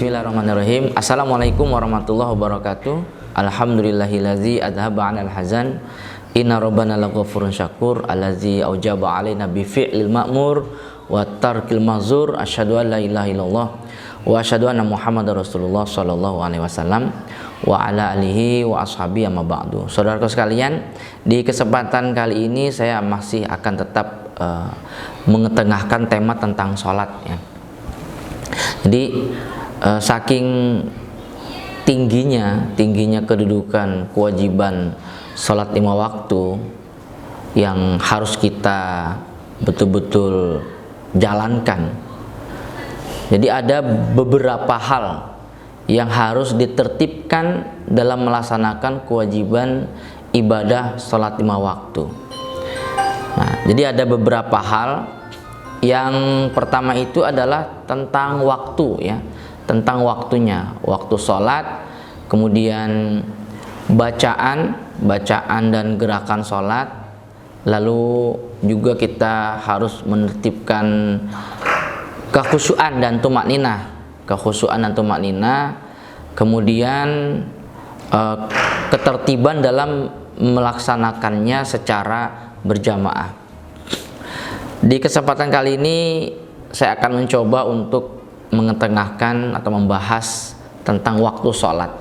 Bismillahirrahmanirrahim. Assalamualaikum warahmatullahi wabarakatuh. Alhamdulillahillazi adhaba 'anal hazan. Inna rabbana laghafurun syakur. Allazi aujaba 'alaina bi fi'lil ma'mur wa tarkil mazur. Asyhadu an la ilaha illallah wa asyhadu anna Muhammadar Rasulullah sallallahu alaihi wasallam wa ala alihi wa ashabihi amma ba'du. Saudaraku sekalian, di kesempatan kali ini saya masih akan tetap mengetengahkan tema tentang sholat ya. Jadi saking tingginya kedudukan kewajiban sholat 5 waktu yang harus kita betul-betul jalankan. Jadi ada beberapa hal yang harus ditertibkan dalam melaksanakan kewajiban ibadah sholat 5 waktu. Nah, jadi ada beberapa hal. Yang pertama itu adalah tentang waktu ya, tentang waktunya, waktu sholat, kemudian bacaan dan gerakan sholat, lalu juga kita harus menertibkan kekhusyuan dan tumakninah, kemudian ketertiban dalam melaksanakannya secara berjamaah. Di kesempatan kali ini saya akan mencoba untuk mengetengahkan atau membahas tentang waktu sholat.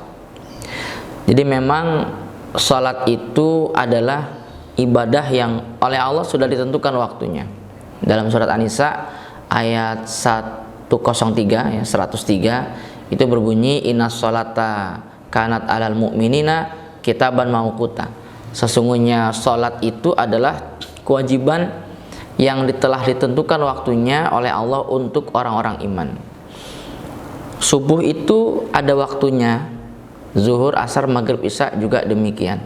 Jadi memang sholat itu adalah ibadah yang oleh Allah sudah ditentukan waktunya. Dalam surat An-Nisa ayat 103 ya, 103 itu berbunyi innas sholata kanat alal mu'minina kitaban mauquta. Sesungguhnya sholat itu adalah kewajiban yang telah ditentukan waktunya oleh Allah untuk orang-orang iman. Subuh itu ada waktunya, zuhur, asar, maghrib, isya juga demikian.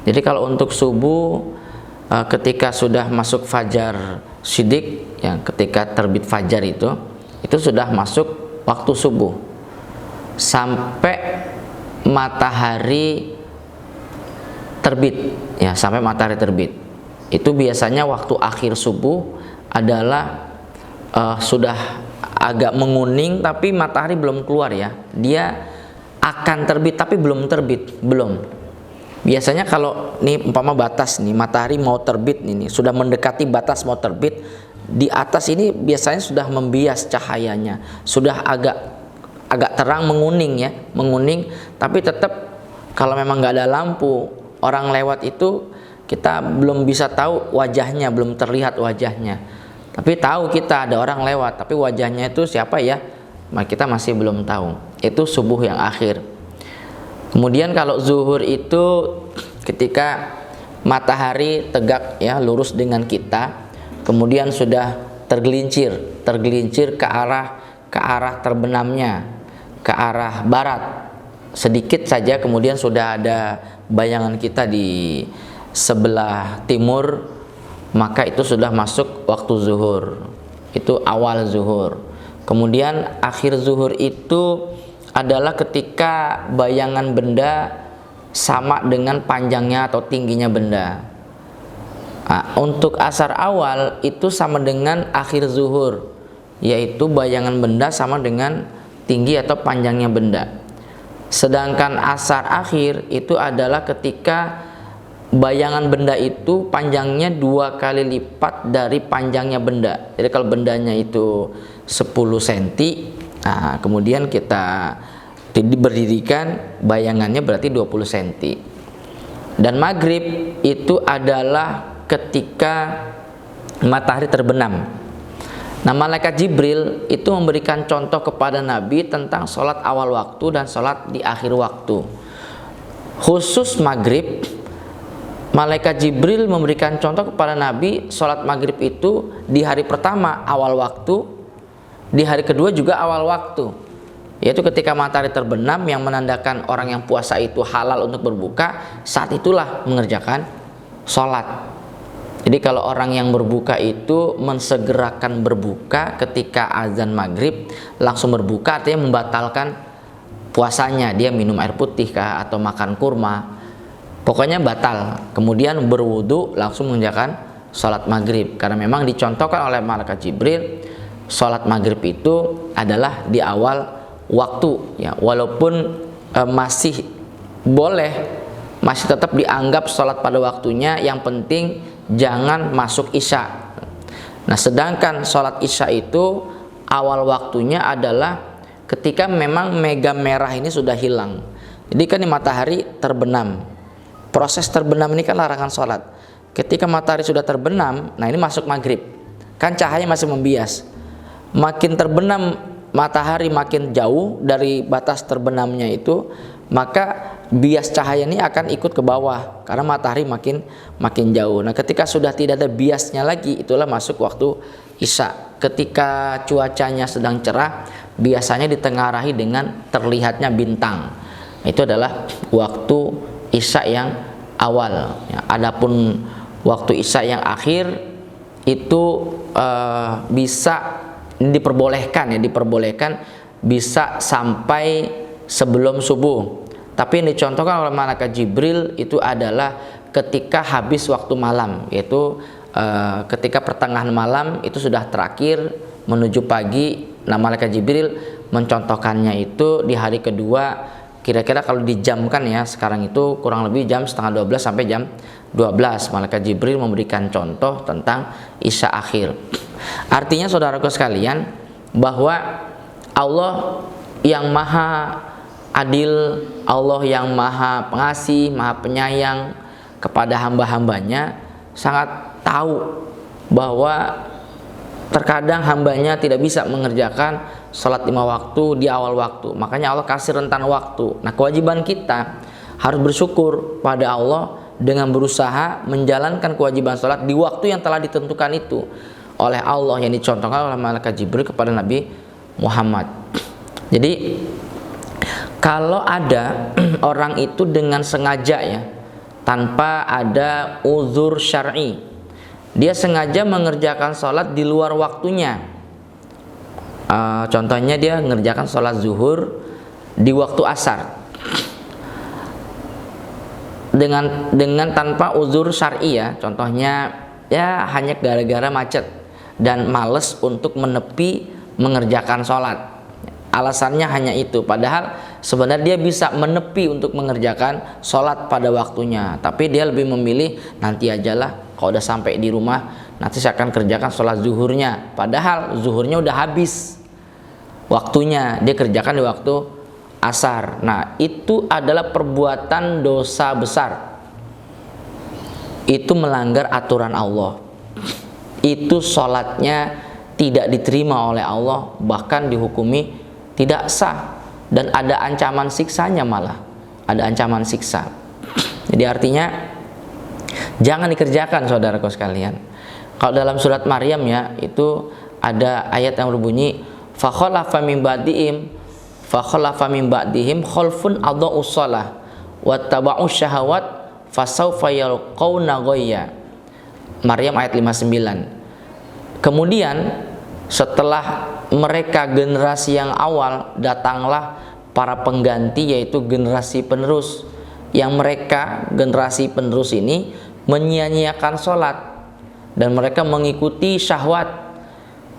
Jadi kalau untuk subuh ketika sudah masuk fajar shidik, yang ketika terbit fajar itu sudah masuk waktu subuh sampai matahari terbit ya, sampai matahari terbit. Itu biasanya waktu akhir subuh adalah sudah agak menguning tapi matahari belum keluar ya. Dia akan terbit tapi belum terbit, belum. Biasanya kalau nih umpama batas nih, matahari mau terbit ini, sudah mendekati batas mau terbit, di atas ini biasanya sudah membias cahayanya, sudah agak terang menguning ya, tapi tetap kalau memang nggak ada lampu, orang lewat itu kita belum bisa tahu wajahnya, belum terlihat wajahnya. Tapi tahu kita ada orang lewat, tapi wajahnya itu siapa ya? Kita masih belum tahu. Itu subuh yang akhir. Kemudian kalau zuhur itu ketika matahari tegak ya, lurus dengan kita, kemudian sudah tergelincir ke arah terbenamnya, ke arah barat. Sedikit saja kemudian sudah ada bayangan kita di sebelah timur, maka itu sudah masuk waktu zuhur. Itu awal zuhur. Kemudian akhir zuhur itu adalah ketika bayangan benda sama dengan panjangnya atau tingginya benda. Nah, untuk asar awal itu sama dengan akhir zuhur, yaitu bayangan benda sama dengan tinggi atau panjangnya benda. Sedangkan asar akhir itu adalah ketika bayangan benda itu panjangnya 2 kali lipat dari panjangnya benda. Jadi kalau bendanya itu 10 cm, nah kemudian kita berdirikan bayangannya berarti 20 cm. Dan maghrib itu adalah ketika matahari terbenam. Nah, malaikat Jibril itu memberikan contoh kepada Nabi tentang sholat awal waktu dan sholat di akhir waktu. Khusus maghrib, malaikat Jibril memberikan contoh kepada Nabi sholat maghrib itu di hari pertama awal waktu, di hari kedua juga awal waktu, yaitu ketika matahari terbenam yang menandakan orang yang puasa itu halal untuk berbuka, saat itulah mengerjakan sholat. Jadi kalau orang yang berbuka itu mensegerakan berbuka ketika azan maghrib langsung berbuka, artinya membatalkan puasanya. Dia minum air putih kah atau makan kurma, pokoknya batal. Kemudian berwudu langsung mengerjakan sholat maghrib, karena memang dicontohkan oleh malaikat Jibril sholat maghrib itu adalah di awal waktu ya, walaupun masih boleh, masih tetap dianggap sholat pada waktunya, yang penting jangan masuk isya. Nah, sedangkan sholat isya itu awal waktunya adalah ketika memang mega merah ini sudah hilang. Jadi kan matahari terbenam, proses terbenam ini kan larangan sholat. Ketika matahari sudah terbenam, nah ini masuk maghrib, kan cahaya masih membias. Makin terbenam matahari, makin jauh dari batas terbenamnya itu, maka bias cahaya ini akan ikut ke bawah karena matahari makin jauh. Nah, ketika sudah tidak ada biasnya lagi, itulah masuk waktu isya. Ketika cuacanya sedang cerah, biasanya ditengarai dengan terlihatnya bintang. Itu adalah waktu isya yang awal. Ya, adapun waktu isya yang akhir itu bisa diperbolehkan bisa sampai sebelum subuh. Tapi yang dicontohkan oleh malaikat Jibril itu adalah ketika habis waktu malam, yaitu ketika pertengahan malam itu sudah terakhir menuju pagi. Nah, malaikat Jibril mencontohkannya itu di hari kedua, kira-kira kalau dijamkan ya, sekarang itu kurang lebih jam setengah 12 sampai jam 12. Malaikat Jibril memberikan contoh tentang isya akhir. Artinya saudaraku sekalian, bahwa Allah yang maha adil, Allah yang maha pengasih, maha penyayang kepada hamba-hambanya, sangat tahu bahwa terkadang hambanya tidak bisa mengerjakan sholat 5 waktu di awal waktu. Makanya Allah kasih rentan waktu. Nah, kewajiban kita harus bersyukur pada Allah dengan berusaha menjalankan kewajiban sholat di waktu yang telah ditentukan itu oleh Allah, yang dicontohkan oleh malaikat Jibril kepada Nabi Muhammad. Jadi kalau ada orang itu dengan sengaja ya, tanpa ada uzur syar'i, dia sengaja mengerjakan sholat di luar waktunya. Contohnya dia mengerjakan sholat zuhur di waktu asar dengan tanpa uzur syar'i ya. Contohnya ya hanya gara-gara macet dan males untuk menepi mengerjakan sholat. Alasannya hanya itu, padahal sebenarnya dia bisa menepi untuk mengerjakan sholat pada waktunya, tapi dia lebih memilih nanti ajalah, kalau udah sampai di rumah nanti saya akan kerjakan sholat zuhurnya, padahal zuhurnya udah habis waktunya, dia kerjakan di waktu asar. Nah, itu adalah perbuatan dosa besar, itu melanggar aturan Allah, itu sholatnya tidak diterima oleh Allah, bahkan dihukumi tidak sah, dan ada ancaman siksanya, malah ada ancaman siksa. Jadi artinya jangan dikerjakan saudaraku sekalian. Kalau dalam surat Maryam ya, itu ada ayat yang berbunyi fakhalafa min ba'dihim khalfun adha'us shalah wattaba'us syahawat fasawfa yalqawna ghayya. Maryam ayat 59. Kemudian setelah mereka generasi yang awal, datanglah para pengganti, yaitu generasi penerus, yang mereka generasi penerus ini menyia-nyiakan sholat dan mereka mengikuti syahwat,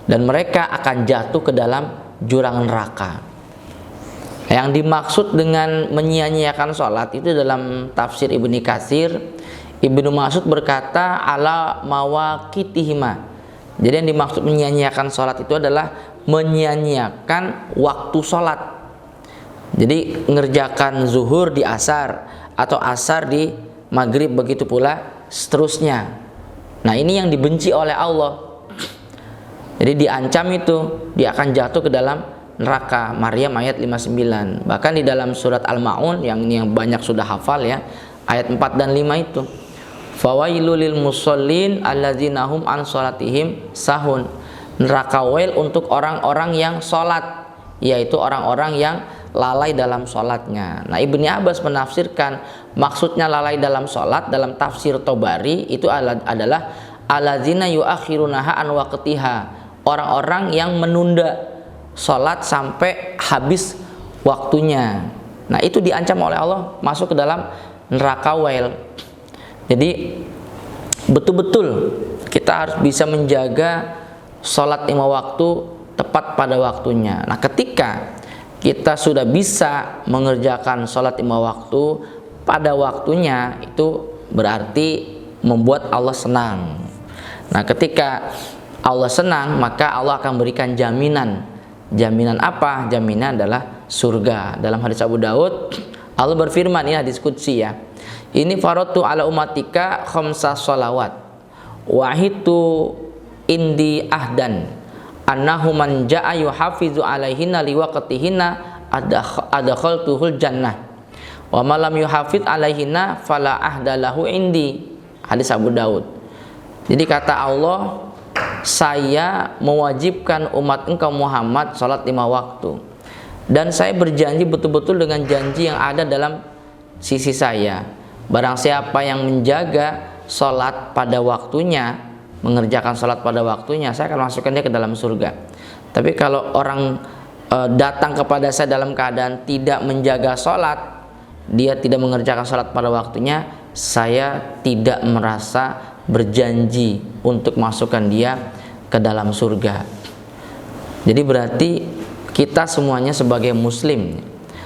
dan mereka akan jatuh ke dalam jurang neraka. Yang dimaksud dengan menyia-nyiakan sholat itu dalam tafsir Ibnu Katsir, Ibnu Mas'ud berkata ala mawaqitihima. Jadi yang dimaksud menyia-nyiakan sholat itu adalah menyia-nyiakan waktu sholat. Jadi ngerjakan zuhur di asar atau asar di maghrib, begitu pula seterusnya. Nah, ini yang dibenci oleh Allah. Jadi diancam itu, dia akan jatuh ke dalam neraka. Maryam ayat 59. Bahkan di dalam surat Al-Ma'un yang banyak sudah hafal ya, ayat 4 dan 5 itu, fawailul lil musallin alladzina hum an sholatihim sahun. Neraka wail untuk orang-orang yang sholat, yaitu orang-orang yang lalai dalam sholatnya. Nah, Ibnu Abbas menafsirkan maksudnya lalai dalam sholat dalam tafsir Tobari itu adalah alladzina yuakhirunaha an waqtiha, orang-orang yang menunda sholat sampai habis waktunya. Nah, itu diancam oleh Allah masuk ke dalam neraka wail. Jadi betul-betul kita harus bisa menjaga sholat 5 waktu tepat pada waktunya. Nah, ketika kita sudah bisa mengerjakan sholat 5 waktu pada waktunya, itu berarti membuat Allah senang. Nah, ketika Allah senang, maka Allah akan berikan jaminan. Jaminan apa? Jaminan adalah surga. Dalam hadis Abu Daud, Allah berfirman, ini hadis qudsi ya, ini faratu ala umatika khamsa sholawat wahitu indi ahdan annahu man ja'a yuhafizu alaihinna liwaqtihinna adakhaltuhul jannah wa ma lam yuhafiz alaihinna fala ahdalahu indi. Hadis Abu Daud. Jadi kata Allah, saya mewajibkan umat engkau Muhammad sholat 5 waktu, dan saya berjanji betul-betul dengan janji yang ada dalam sisi saya, barang siapa yang menjaga sholat pada waktunya, mengerjakan sholat pada waktunya, saya akan masukkan dia ke dalam surga. Tapi kalau orang datang kepada saya dalam keadaan tidak menjaga sholat, dia tidak mengerjakan sholat pada waktunya, saya tidak merasa berjanji untuk masukkan dia ke dalam surga. Jadi berarti kita semuanya sebagai muslim,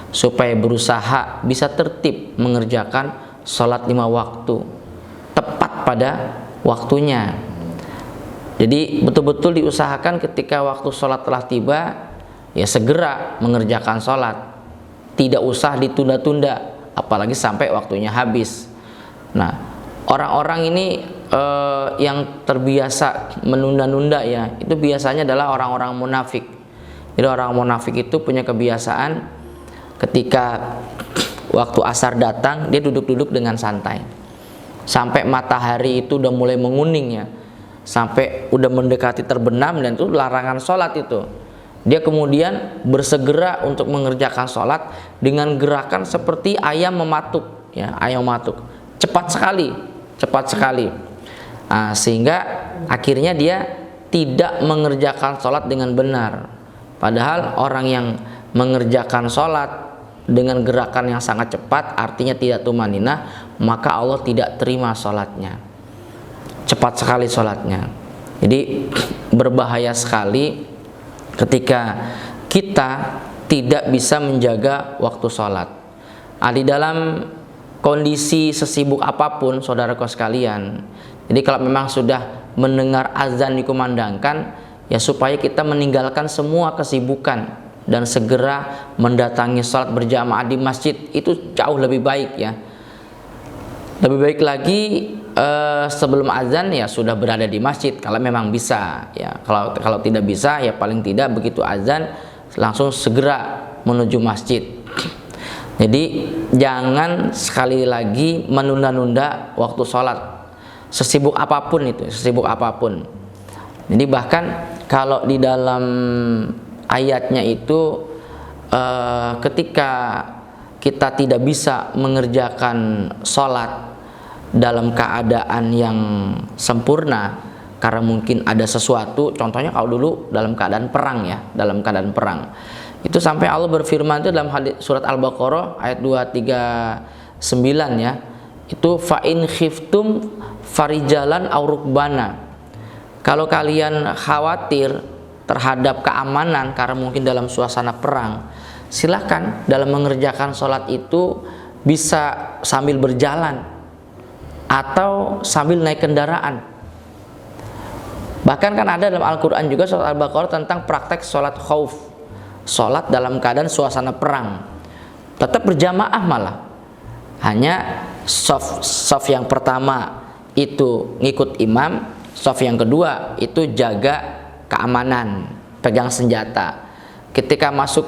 supaya berusaha bisa tertib mengerjakan sholat 5 waktu tepat pada waktunya. Jadi betul-betul diusahakan ketika waktu sholat telah tiba, ya segera mengerjakan sholat, tidak usah ditunda-tunda, apalagi sampai waktunya habis. Nah, orang-orang ini yang terbiasa menunda-nunda ya, itu biasanya adalah orang-orang munafik. Jadi orang munafik itu punya kebiasaan ketika waktu asar datang, dia duduk-duduk dengan santai sampai matahari itu udah mulai menguning ya, sampai udah mendekati terbenam, dan itu larangan sholat itu. Dia kemudian bersegera untuk mengerjakan sholat dengan gerakan seperti ayam mematuk ya, ayam mematuk, cepat sekali. Nah, sehingga akhirnya dia tidak mengerjakan sholat dengan benar. Padahal orang yang mengerjakan sholat dengan gerakan yang sangat cepat, artinya tidak tumaninah, maka Allah tidak terima sholatnya. Cepat sekali sholatnya. Jadi berbahaya sekali ketika kita tidak bisa menjaga waktu sholat. Di dalam kondisi sesibuk apapun, saudaraku sekalian, jadi kalau memang sudah mendengar azan dikumandangkan, ya supaya kita meninggalkan semua kesibukan dan segera mendatangi sholat berjamaah di masjid, itu jauh lebih baik ya. Lebih baik lagi sebelum azan ya sudah berada di masjid kalau memang bisa ya. Kalau tidak bisa ya paling tidak begitu azan langsung segera menuju masjid. Jadi jangan sekali lagi menunda-nunda waktu sholat, sesibuk apapun itu, sesibuk apapun. Jadi bahkan kalau di dalam ayatnya itu ketika kita tidak bisa mengerjakan sholat dalam keadaan yang sempurna karena mungkin ada sesuatu, contohnya kalau dulu dalam keadaan perang ya, dalam keadaan perang itu sampai Allah berfirman itu dalam hadis surat Al-Baqarah ayat 239 ya, itu fa in khiftum farijalan aw rukbana, kalau kalian khawatir terhadap keamanan karena mungkin dalam suasana perang, silahkan dalam mengerjakan sholat itu bisa sambil berjalan atau sambil naik kendaraan. Bahkan kan ada dalam Al-Quran juga surat Al-Baqarah tentang praktek sholat khauf, sholat dalam keadaan suasana perang, tetap berjamaah malah. Hanya saf yang pertama itu ngikut imam, saf yang kedua itu jaga keamanan, pegang senjata. Ketika masuk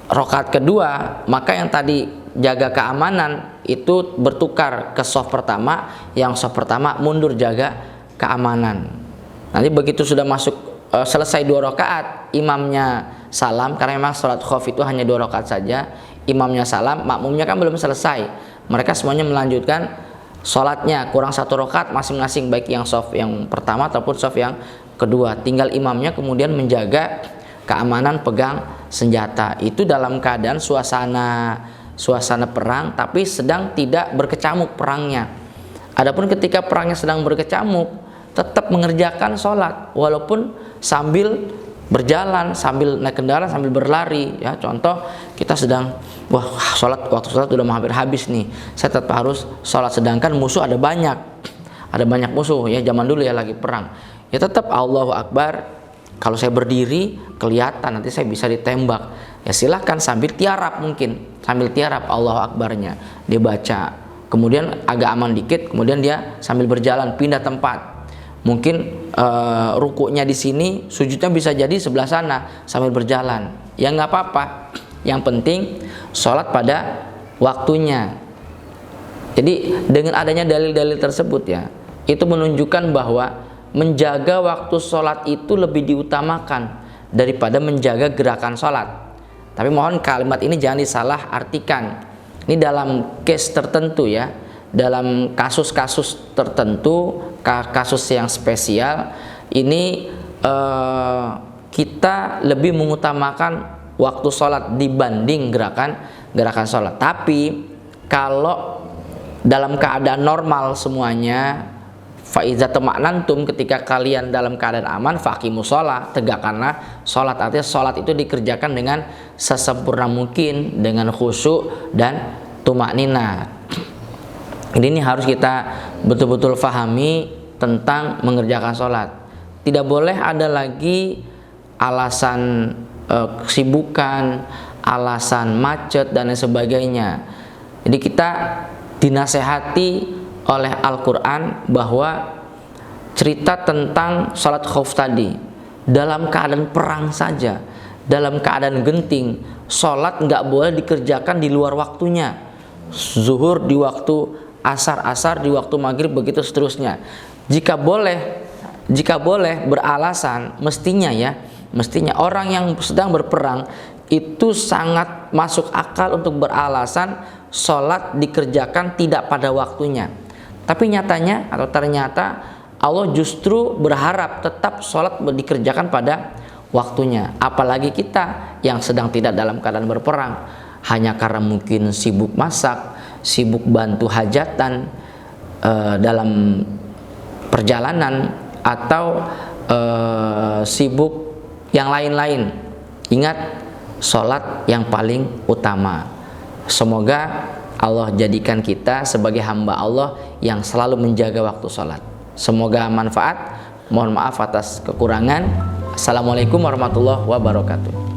rakaat kedua, maka yang tadi jaga keamanan itu bertukar ke saf pertama, yang saf pertama mundur jaga keamanan. Nanti begitu sudah masuk selesai 2 rakaat, imamnya salam, karena memang sholat khauf itu hanya 2 rakaat saja, imamnya salam, makmumnya kan belum selesai, mereka semuanya melanjutkan sholatnya, kurang 1 rakaat masing-masing, baik yang saf yang pertama ataupun saf yang kedua, tinggal imamnya kemudian menjaga keamanan, pegang senjata. Itu dalam keadaan suasana perang, tapi sedang tidak berkecamuk perangnya. Adapun ketika perangnya sedang berkecamuk, tetap mengerjakan sholat walaupun sambil berjalan sambil naik kendaraan sambil berlari ya. Contoh kita sedang waktu sholat udah mau hampir habis nih, saya tetap harus sholat, sedangkan musuh ada banyak musuh ya, zaman dulu ya lagi perang ya, tetap Allahu Akbar. Kalau saya berdiri kelihatan nanti saya bisa ditembak ya, silahkan sambil tiarap, mungkin sambil tiarap Allahu Akbarnya dia baca, kemudian agak aman dikit, kemudian dia sambil berjalan pindah tempat. Mungkin rukuknya di sini, sujudnya bisa jadi sebelah sana sambil berjalan. Ya nggak apa-apa. Yang penting sholat pada waktunya. Jadi dengan adanya dalil-dalil tersebut ya, itu menunjukkan bahwa menjaga waktu sholat itu lebih diutamakan daripada menjaga gerakan sholat. Tapi mohon kalimat ini jangan disalah artikan. Ini dalam case tertentu ya, dalam kasus-kasus tertentu, kasus yang spesial ini kita lebih mengutamakan waktu sholat dibanding gerakan sholat. Tapi kalau dalam keadaan normal semuanya, faiza tamaknantum, ketika kalian dalam keadaan aman, faqimus sholat, tegakkanlah sholat. Artinya sholat itu dikerjakan dengan sesempurna mungkin, dengan khusyuk dan tumakninah. Ini harus kita betul-betul fahami tentang mengerjakan sholat. Tidak boleh ada lagi alasan kesibukan, alasan macet dan lain sebagainya. Jadi kita dinasehati oleh Al-Quran bahwa cerita tentang sholat khauf tadi dalam keadaan perang saja, dalam keadaan genting, sholat nggak boleh dikerjakan di luar waktunya. Zuhur di waktu asar di waktu maghrib, begitu seterusnya. Jika boleh beralasan, mestinya orang yang sedang berperang itu sangat masuk akal untuk beralasan sholat dikerjakan tidak pada waktunya. Tapi nyatanya atau ternyata Allah justru berharap tetap sholat dikerjakan pada waktunya. Apalagi kita yang sedang tidak dalam keadaan berperang, hanya karena mungkin sibuk masak, sibuk bantu hajatan dalam perjalanan, atau sibuk yang lain-lain. Ingat, sholat yang paling utama. Semoga Allah jadikan kita sebagai hamba Allah yang selalu menjaga waktu sholat. Semoga manfaat. Mohon maaf atas kekurangan. Assalamualaikum warahmatullahi wabarakatuh.